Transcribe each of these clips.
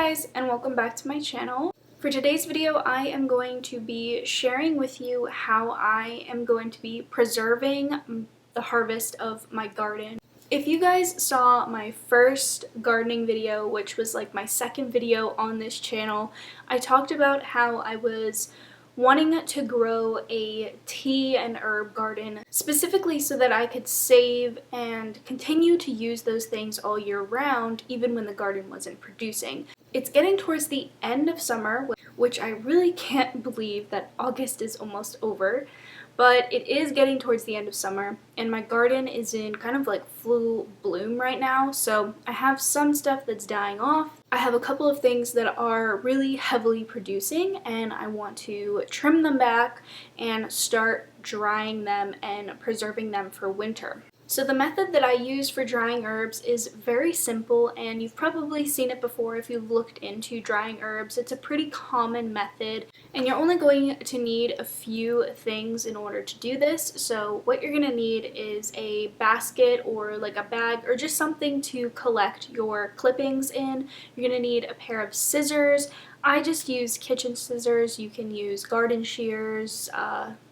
guys, and welcome back to my channel. For today's video, I am going to be sharing with you how I am going to be preserving the harvest of my garden. If you guys saw my first gardening video, which was like my second video on this channel, I talked about how I was wanting to grow a tea and herb garden, specifically so that I could save and continue to use those things all year round, even when the garden wasn't producing. It's getting towards the end of summer, which I really can't believe that August is almost over, but it is getting towards the end of summer, and my garden is in kind of like full bloom right now, so I have some stuff that's dying off. I have a couple of things that are really heavily producing, and I want to trim them back and start drying them and preserving them for winter. So the method that I use for drying herbs is very simple, and you've probably seen it before if you've looked into drying herbs. It's a pretty common method, and you're only going to need a few things in order to do this. So what you're going to need is a basket or like a bag or just something to collect your clippings in. You're going to need a pair of scissors. I just use kitchen scissors. You can use garden shears,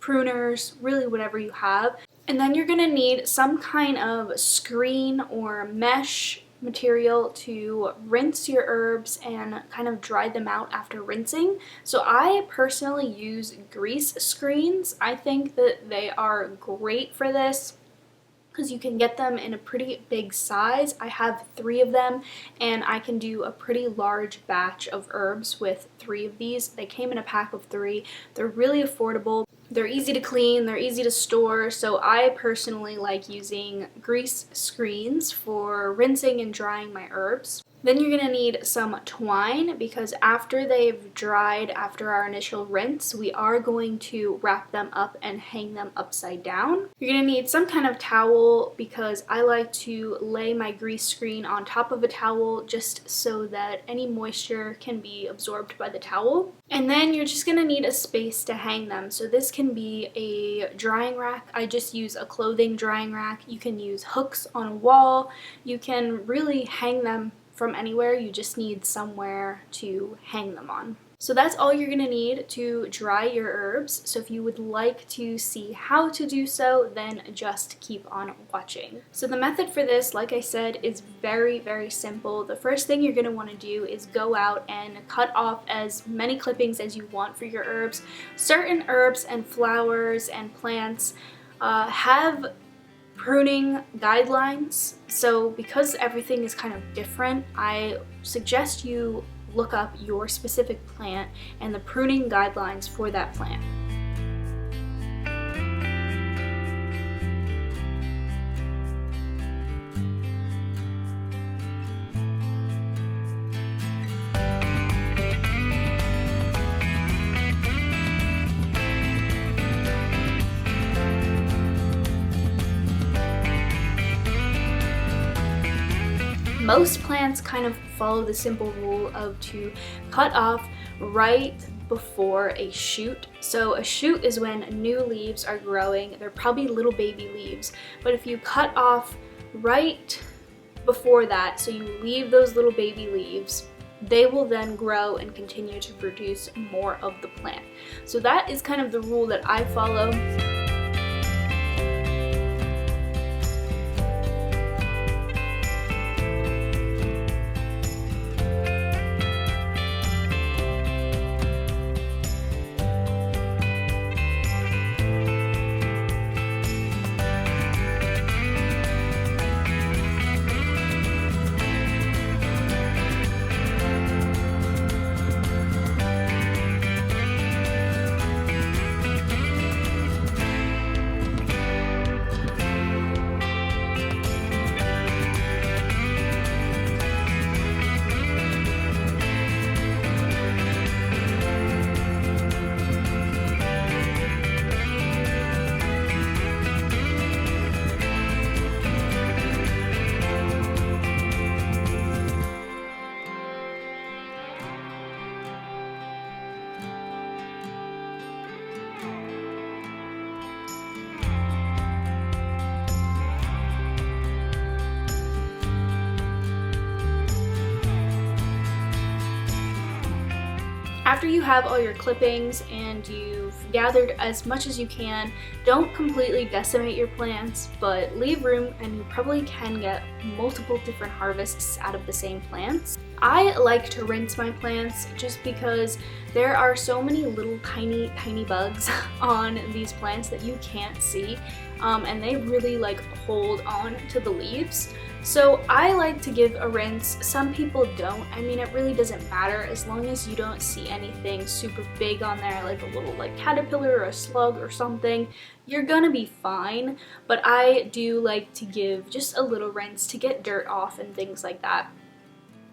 pruners, really whatever you have. And then you're going to need some kind of screen or mesh material to rinse your herbs and kind of dry them out after rinsing. So I personally use grease screens. I think that they are great for this because you can get them in a pretty big size. I have 3 of them, and I can do a pretty large batch of herbs with 3 of these. They came in a pack of 3. They're really affordable. They're easy to clean, they're easy to store, so I personally like using grease screens for rinsing and drying my herbs. Then you're going to need some twine, because after they've dried after our initial rinse, we are going to wrap them up and hang them upside down. You're going to need some kind of towel, because I like to lay my grease screen on top of a towel just so that any moisture can be absorbed by the towel. And then you're just going to need a space to hang them. So this can be a drying rack. I just use a clothing drying rack. You can use hooks on a wall. You can really hang them from anywhere. You just need somewhere to hang them on. So that's all you're going to need to dry your herbs. So if you would like to see how to do so, then just keep on watching. So the method for this, like I said, is very, very simple. The first thing you're going to want to do is go out and cut off as many clippings as you want for your herbs. Certain herbs and flowers and plants have pruning guidelines, so because everything is kind of different, I suggest you look up your specific plant and the pruning guidelines for that plant. Most plants kind of follow the simple rule of to cut off right before a shoot. So a shoot is when new leaves are growing. They're probably little baby leaves, but if you cut off right before that, so you leave those little baby leaves, they will then grow and continue to produce more of the plant. So that is kind of the rule that I follow. After you have all your clippings and you've gathered as much as you can, don't completely decimate your plants, but leave room and you probably can get multiple different harvests out of the same plants. I like to rinse my plants just because there are so many little tiny bugs on these plants that you can't see, and they really like hold on to the leaves. So I like to give a rinse. Some people don't. I mean, it really doesn't matter as long as you don't see anything super big on there, like a little like caterpillar or a slug or something. You're gonna be fine, but I do like to give just a little rinse to get dirt off and things like that.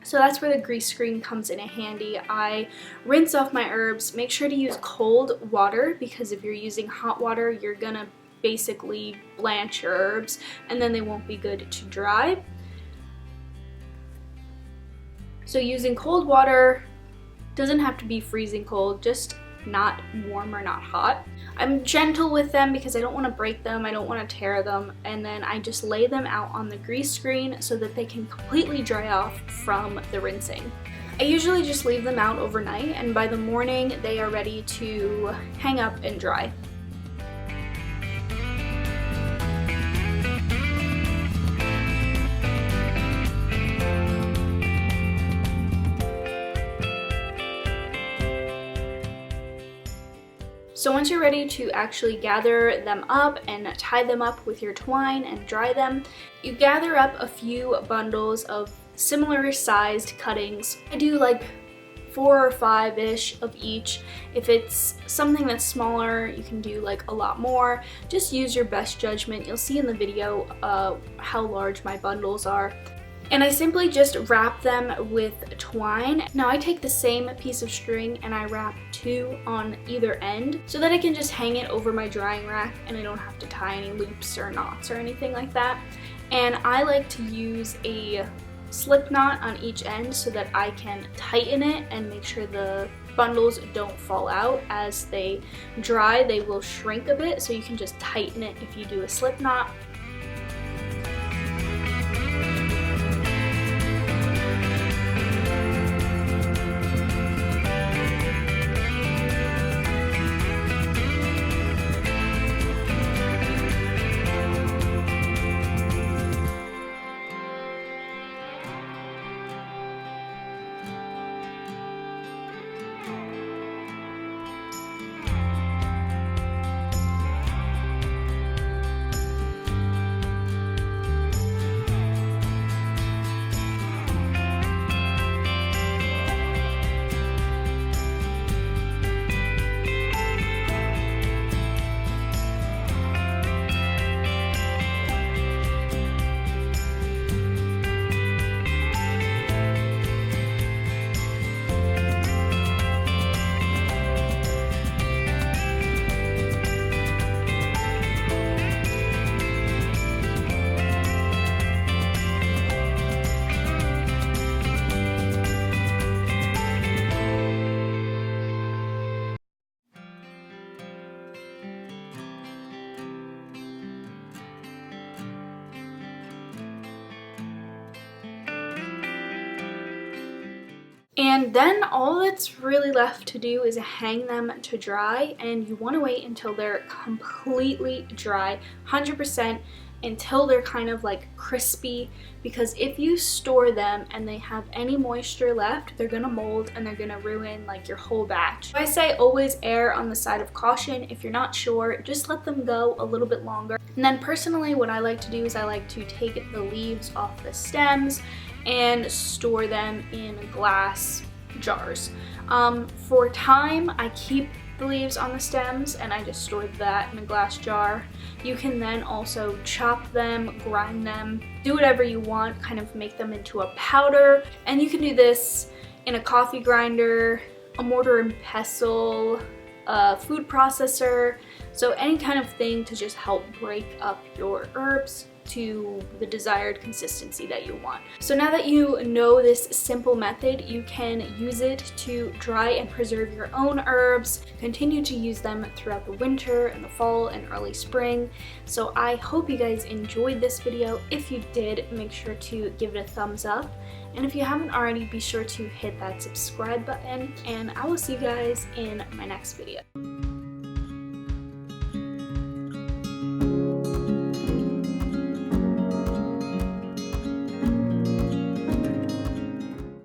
So that's where the grease screen comes in handy. I rinse off my herbs. Make sure to use cold water, because if you're using hot water, you're gonna basically blanch your herbs and then they won't be good to dry. So using cold water, doesn't have to be freezing cold, just not warm or not hot. I'm gentle with them because I don't want to break them, I don't want to tear them, and then I just lay them out on the grease screen so that they can completely dry off from the rinsing. I usually just leave them out overnight, and by the morning they are ready to hang up and dry. So once you're ready to actually gather them up and tie them up with your twine and dry them, you gather up a few bundles of similar sized cuttings. I do like 4 or 5-ish of each. If it's something that's smaller, you can do like a lot more. Just use your best judgment. You'll see in the video how large my bundles are. And I simply just wrap them with twine. Now I take the same piece of string and I wrap 2 on either end so that I can just hang it over my drying rack and I don't have to tie any loops or knots or anything like that. And I like to use a slip knot on each end so that I can tighten it and make sure the bundles don't fall out. As they dry, they will shrink a bit, so you can just tighten it if you do a slip knot. And then all that's really left to do is hang them to dry, and you want to wait until they're completely dry, 100%, until they're kind of like crispy, because if you store them and they have any moisture left, they're gonna mold and they're gonna ruin like your whole batch. I say always err on the side of caution. If you're not sure, just let them go a little bit longer. And then personally, what I like to do is I like to take the leaves off the stems and store them in glass jars. For thyme, I keep the leaves on the stems and I just store that in a glass jar. You can then also chop them, grind them, do whatever you want, kind of make them into a powder. And you can do this in a coffee grinder, a mortar and pestle, a food processor, so any kind of thing to just help break up your herbs. to the desired consistency that you want. So now that you know this simple method, you can use it to dry and preserve your own herbs, continue to use them throughout the winter and the fall and early spring. So I hope you guys enjoyed this video. If you did, make sure to give it a thumbs up. And if you haven't already, be sure to hit that subscribe button, and I will see you guys in my next video.